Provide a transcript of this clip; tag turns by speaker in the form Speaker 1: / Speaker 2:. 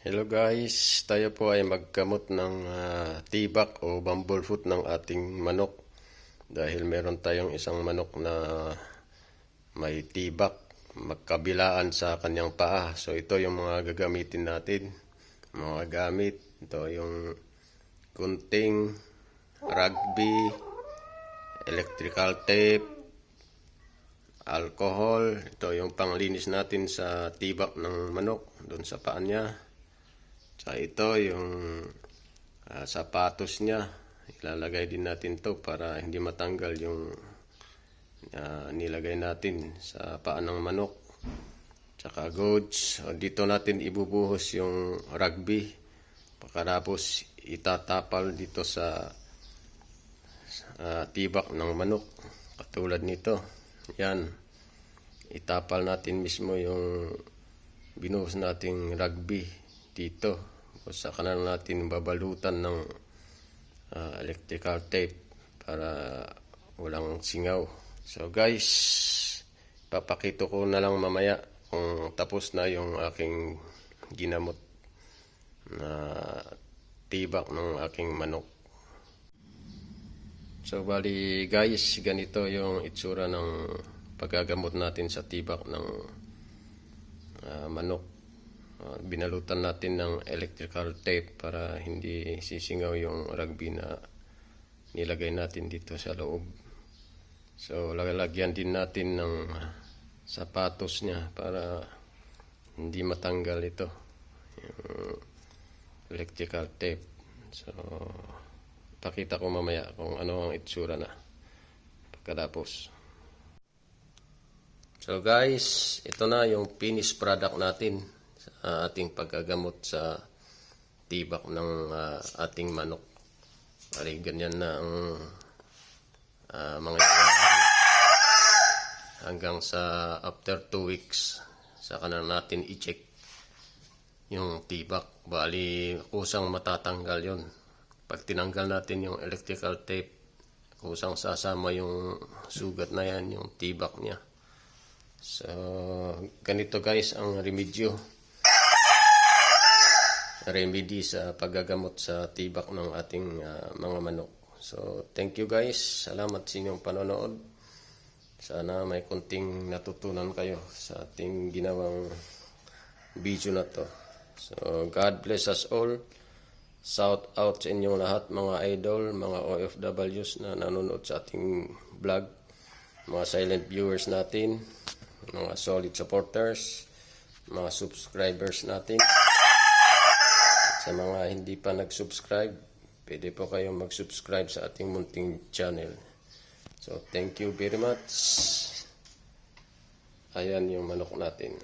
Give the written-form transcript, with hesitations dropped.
Speaker 1: Hello guys, tayo po ay magkamot ng tibak o bumblefoot ng ating manok dahil meron tayong isang manok na may tibak magkabilaan sa kanyang paa. So ito yung mga gagamitin natin, mga gamit. Ito yung gunting, rugby, electrical tape, alcohol. Ito yung panglinis natin sa tibak ng manok doon sa paa niya. So ito yung sapatos niya. Ilalagay din natin to para hindi matanggal yung nilagay natin sa paa ng manok. Tsaka gauge. Dito natin ibubuhos yung rugby. Pagkatapos itatapal dito sa tibak ng manok. Katulad nito. Yan. Itapal natin mismo yung binuhos nating rugby dito. Sa kanan natin babalutan ng electrical tape para walang singaw. So guys, papakita ko na lang mamaya kung tapos na yung aking ginamot na tibak ng aking manok. So bali guys, ganito yung itsura ng paggagamot natin sa tibak ng manok. Binalutan natin ng electrical tape para hindi sisingaw yung rugby na nilagay natin dito sa loob. So lalagyan din natin ng sapatos niya para hindi matanggal ito yung electrical tape. So pakita ko mamaya kung ano ang itsura na pagkatapos. So guys, ito na yung finished product natin sa ating paggagamot sa tibak ng ating manok. Bali ganyan na ang mga hanggang sa after 2 weeks saka na natin i-check yung tibak. Bali kusang matatanggal yon. Pag tinanggal natin yung electrical tape, kusang sasama yung sugat na yan, yung tibak niya. So ganito guys ang remedy sa paggagamot sa tibak ng ating mga manok. So thank you guys, salamat sa inyong panonood. Sana may konting natutunan kayo sa ating ginawang video na to. So God bless us all. Shout out sa inyong lahat mga idol, mga OFWs na nanonood sa ating vlog, mga silent viewers natin, mga solid supporters, mga subscribers natin. Sa mga hindi pa nag-subscribe, pwede po kayong mag-subscribe sa ating munting channel. So, thank you very much. Ayan yung manok natin.